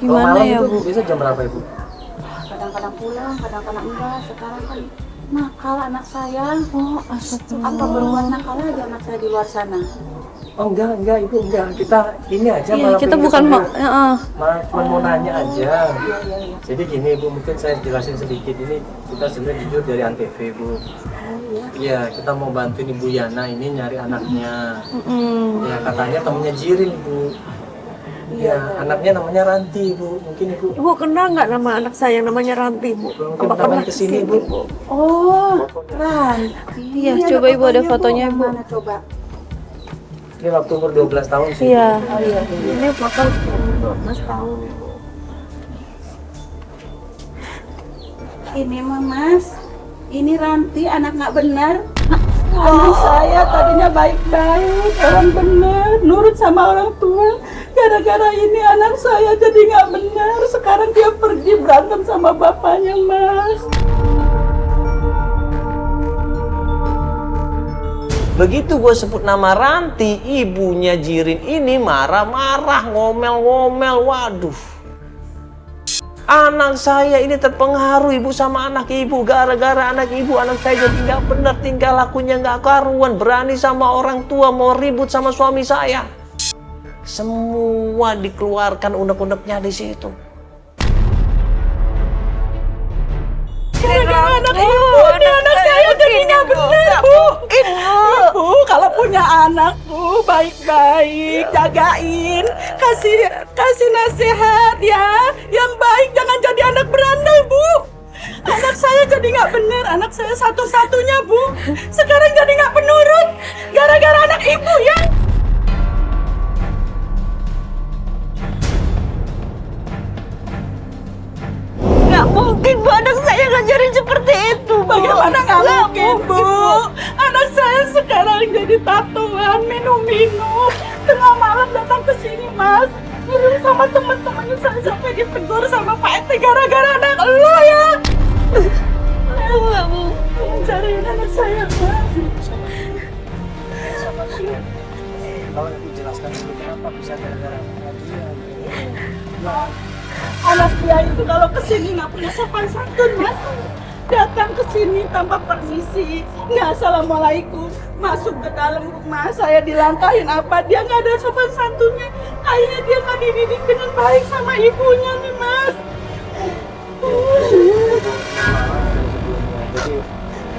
Gimana malam ya, itu Bu? biasa jam berapa Ibu? Kadang-kadang pulang, kadang-kadang enggak. Sekarang kan nakal anak saya. Oh, Apa astagfirullah. berbuat nakal aja anak saya di luar sana? Oh enggak Ibu, enggak. Kita ini aja Iya, malah kita pengen bukan mau, ketemu. Malah cuma mau nanya aja. Jadi gini Bu, mungkin saya jelasin sedikit ini. Kita sebenarnya jujur dari Antv Bu. Iya, kita mau bantuin Ibu Yana ini nyari anaknya. Ya katanya temennya Jirin Bu. Iya, anaknya namanya Ranti Bu. Mungkin Ibu Ibu kenal nggak nama anak saya yang namanya Ranti, Bu? mungkin pernah kesini Bu. Oh, Ranti. Iya, coba Ibu ada fotonya, Yang Bu. Mana coba? Ini waktu umur 12 tahun sih. Iya. Oh iya, Ini foto 12 tahun. ini mah Mas. Ini Ranti anak nggak benar. Anak saya tadinya baik-baik, orang benar, nurut sama orang tua. Gara-gara ini anak saya jadi nggak benar. Sekarang dia pergi berantem sama bapaknya, Mas. Begitu gue sebut nama Ranti, ibunya Jirin ini marah-marah, ngomel-ngomel, waduh. Anak saya ini terpengaruh Ibu sama anak Ibu. Gara-gara anak saya jadi nggak benar tingkah lakunya, nggak karuan. Berani sama orang tua, mau ribut sama suami saya. Semua dikeluarkan unek-uneknya di situ. Gara-gara anak ibu, ini anak saya jadi nggak benar, Bu. Ibu, kalau punya anak, Bu, baik-baik, jagain, kasih nasihat ya, yang baik, jangan jadi anak berandal, Bu. Anak saya jadi nggak benar, anak saya satu-satunya, Bu. Sekarang jadi nggak penurut, gara-gara anak ibu ya. Nggak mungkin, Bu, anak saya ngajarin seperti itu, Bu. Bagaimana nggak mungkin, Bu? Anak saya sekarang jadi tatoan, minum-minum. Tengah malam datang ke sini, Mas. Minum sama teman-temannya saya sampai ditegur sama Pak RT gara-gara anak lo ya. Ayo, nggak Bu. Cariin anak saya, Mas. Kalau Ibu jelaskan dulu kenapa bisa gara-gara dia. Anak dia itu kalau kesini nggak punya sopan santun, Mas. Datang ke sini tanpa permisi, nggak assalamualaikum, masuk ke dalam rumah saya dilangkahin apa, dia nggak ada sopan santunnya. Akhirnya dia nggak dididik dengan baik sama ibunya nih, Mas. Jadi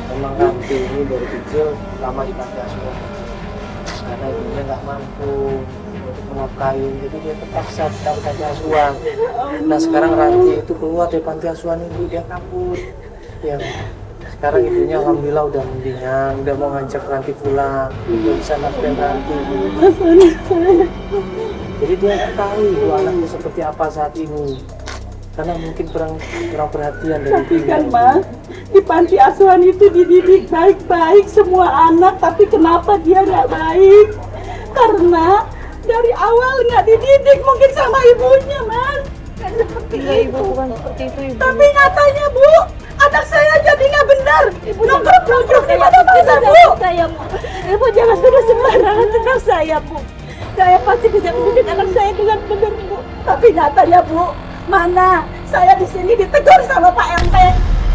memang Ranti ini dari kecil lama di panti asuhan karena ibunya nggak mampu untuk menafkahi, jadi dia terpaksa di panti asuhan. Nah sekarang Ranti itu keluar dari panti asuhan ini, dia kabur. Ya sekarang ibunya alhamdulillah udah mendingan, udah mau ngajak Ranti pulang, udah bisa nafkahin Ranti. Jadi dia tahu ibu anaknya seperti apa saat ini. Karena mungkin kurang perhatian dari Tapi ibu. kan, Mas, di panti asuhan itu dididik baik-baik semua anak, tapi kenapa dia nggak baik? Karena dari awal nggak dididik mungkin sama ibunya, Mas. Kan seperti Iya, itu. Ibu, bukan seperti itu, Ibu. Tapi nyatanya, Bu, anak saya jadi nggak benar. Nongkrong di mana-mana, Bu. Saya, Bu. Ibu jangan tuduh sembarangan tentang saya, Bu. Saya pasti bisa mendidik anak saya dengan benar, Bu. Tapi nyatanya, Bu, mana saya di sini ditegur sama Pak RT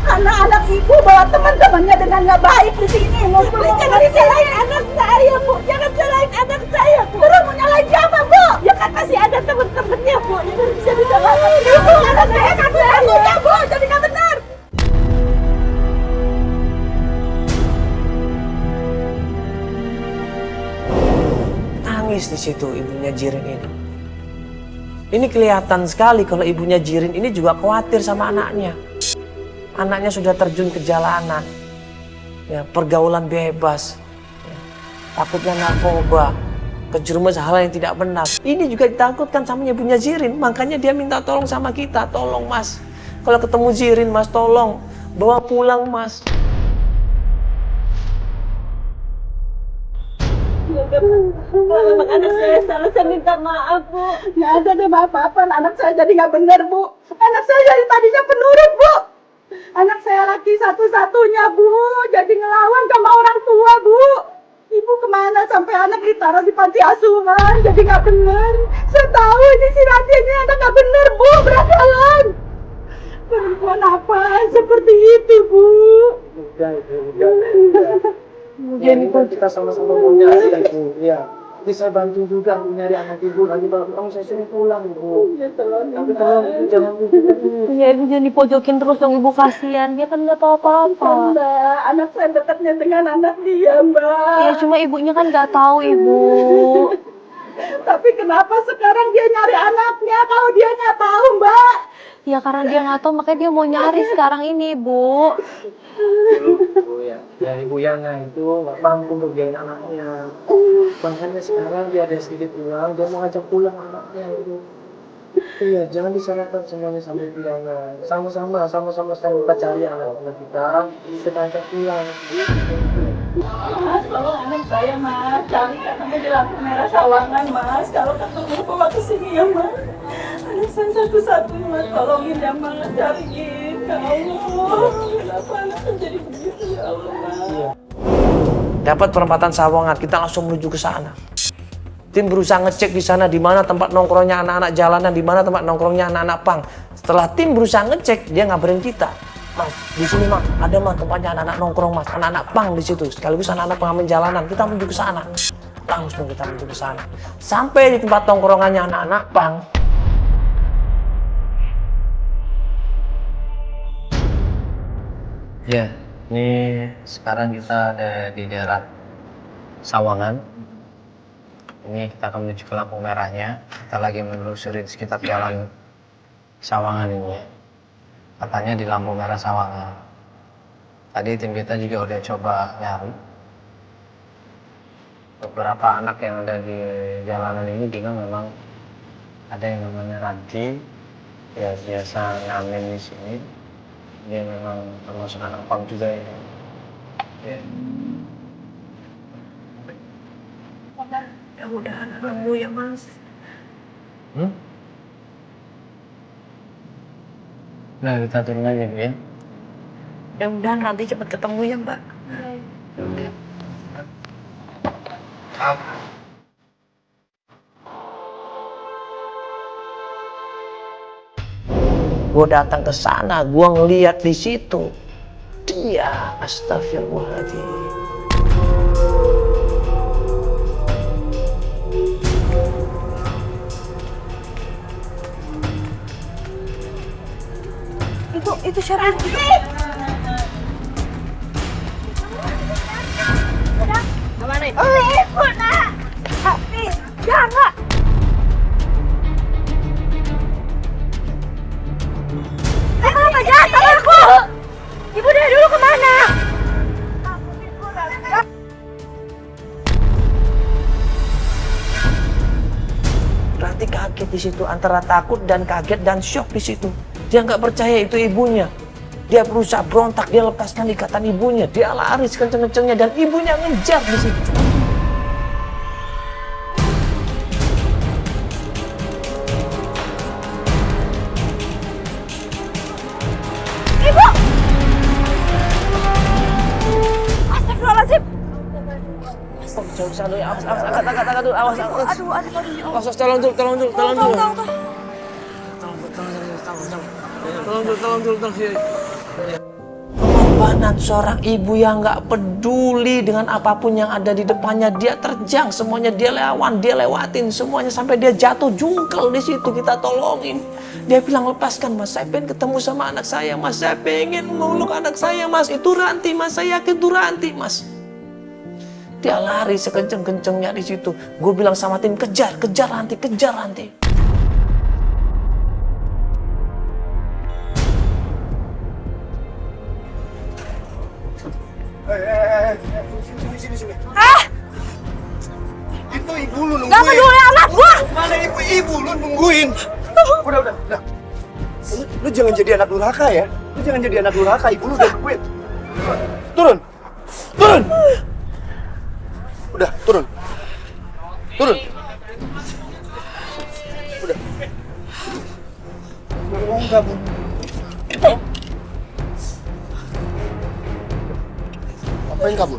karena anak ibu bawa teman-temannya dengan nggak baik di sini. Jangan salahin anak saya, Bu. Jangan salahin anak saya, Bu. Terus mau nyalahin siapa, Bu? Ya kan masih ada teman-temannya, Bu. Yang bisa disalahkan. Ibu, anak saya satu-satunya, Bu. Jadi nggak benar. Nangis di situ ibunya Jirin ini. Ini kelihatan sekali kalau ibunya Jirin ini juga khawatir sama anaknya. Anaknya sudah terjun ke jalanan, ya, pergaulan bebas, ya, takutnya narkoba, kejerumus hal yang tidak benar. Ini juga ditakutkan sama ibunya Jirin, makanya dia minta tolong sama kita, tolong Mas. Kalau ketemu Jirin, Mas, tolong bawa pulang, Mas. Kalau anak saya salah, saya minta maaf, Bu. Nggak ada deh apa-apa. Anak saya jadi nggak benar, Bu. Anak saya dari tadinya penurut, Bu. Anak saya laki satu-satunya, Bu. Jadi ngelawan sama orang tua, Bu. Ibu kemana sampai anak ditaruh di panti asuhan? Jadi nggak benar. Saya tahu ini si Ranti ini anak nggak benar, Bu, berakalan. Perempuan apa seperti itu, Bu? Udah. Ya, ini kan kita sama-sama mau nyari Ibu. Ya. Jadi saya bantu juga nyari anak Ibu. Lagi baru saya suruh pulang, Bu. Ya tolong, Tapi tolong Ibu jangan begitu. Ya ibu jangan dipojokin terus dong ibu, kasihan. Dia kan nggak tahu apa-apa. Mbak, anak saya dekatnya dengan anak dia, Mbak. Ya cuma ibunya kan nggak tahu ibu. Tapi kenapa sekarang dia nyari anaknya kalau dia nggak tahu, Mbak? Ya karena dia nggak tahu makanya dia mau nyari sekarang ini ibu. Ibu ya. Ya Ibu Yana itu nggak mampu untuk biayain anaknya. Makanya sekarang dia ada sedikit uang, dia mau ngajak pulang anaknya Ibu. Iya, jangan disalahkan semuanya sama Ibu Yana. Sama-sama kita cari anak kita ajak pulang. Mas, tolong anak saya, Mas. Cari katanya di lampu merah Sawangan, Mas. Kalau ketemu bawa ke sini ya, Mas. Anak saya satu-satunya, Mas. Tolongin ya, Mas. Cariin. Ya Allah. Kenapa anak jadi begitu, ya Allah, Mas? Dapat perempatan Sawangan, kita langsung menuju ke sana. Tim berusaha ngecek di sana di mana tempat nongkrongnya anak-anak jalanan, di mana tempat nongkrongnya anak-anak pang. Setelah tim berusaha ngecek, dia ngabarin kita. Mas, di sini Mas, ada Mas tempatnya anak-anak nongkrong Mas, anak-anak pang di situ. Sekaligus anak-anak pengamen jalanan. Kita menuju ke sana. Langsung kita menuju ke sana. Sampai di tempat nongkrongannya anak-anak pang. Ya, ini sekarang kita ada di daerah Sawangan. Ini kita akan menuju ke lampu merahnya. Kita lagi menelusuri sekitar jalan Sawangan ini. Katanya di lampu merah Sawangan. Tadi tim kita juga udah coba nyari. Beberapa anak yang ada di jalanan ini juga memang ada yang namanya Ranti. Ya biasa ngamen di sini. Dia memang termasuk anak pang juga ini. Ya. Mudah-mudahan anakmu ya, Mas. Nah, kita turun aja ya. Mudah-mudahan nanti cepat ketemu ya, Mbak. Gue datang ke sana, gue ngeliat di situ. Dia, astagfirullahaladzim. Itu siapa? Kemana itu? Ibu, nak! Hafiz, jangan! Kenapa jahat sama aku? Ibu dari dulu kemana? Ranti kaget di situ, antara takut dan kaget dan shock di situ. Dia nggak percaya itu ibunya. Dia berusaha berontak, dia lepaskan ikatan ibunya, dia lari sekenceng-kencengnya dan ibunya ngejar di situ. Ibu! Astagfirullahaladzim! Awas, angkat dulu, awas. Awas, tolong dulu. Pengorbanan seorang ibu yang nggak peduli dengan apapun yang ada di depannya, dia terjang semuanya, dia lewatin semuanya sampai dia jatuh jungkel di situ, kita tolongin. Dia bilang, lepaskan Mas, saya pengen ketemu sama anak saya Mas, saya pengen meluk anak saya Mas, itu Ranti Mas, saya yakin itu Ranti Mas. Dia lari sekenceng-kencengnya di situ. Gue bilang sama tim, kejar Ranti. Sini. Ah! Itu ibu lu nungguin. Gak peduli anak gua! Mana ibu lu nungguin. Udah. Lu jangan jadi anak durhaka ya. Ibu lu udah nungguin. Turun. Udah, turun. Udah. Ngomong kamu. Ngapain kamu?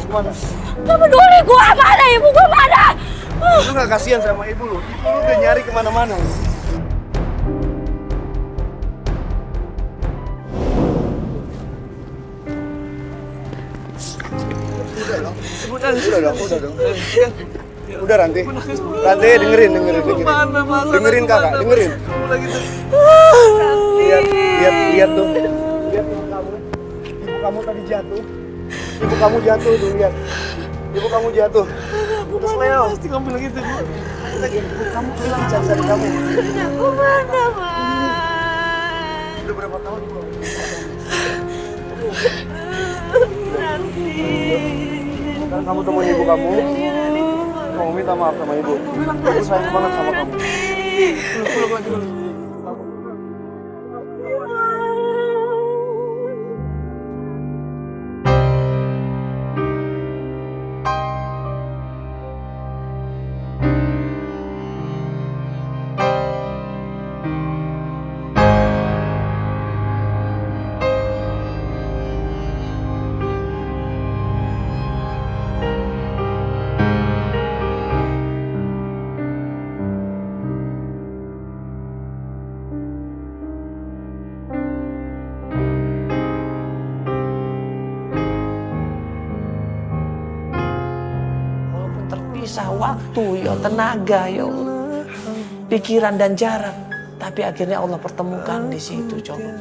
kemana? Gak peduli gua mana, ibu gua mana? Lu gak kasihan sama ibu lu? Ibu lu udah nyari kemana-mana. Udah dong. Udah Ranti. Ranti dengerin. Dengerin kakak, dengerin. Lihat tuh. Lihat ibu kamu. Ibu kamu tadi jatuh. Ibu kamu jatuh tuh, lihat. Ibu kamu jatuh. Terus Leo. Pasti kamu bilang gitu, Bu. Ibu kamu bilang cari kamu. Aku mana, Mas? Udah berapa tahun Bu? Sekarang kamu temuin ibu kamu. Kamu minta maaf sama ibu. Aku sayang banget sama kamu. Peluk lagi dulu. Terpisah waktu, ya tenaga, ya Allah. Pikiran dan jarak. Tapi akhirnya Allah pertemukan di situ, coba.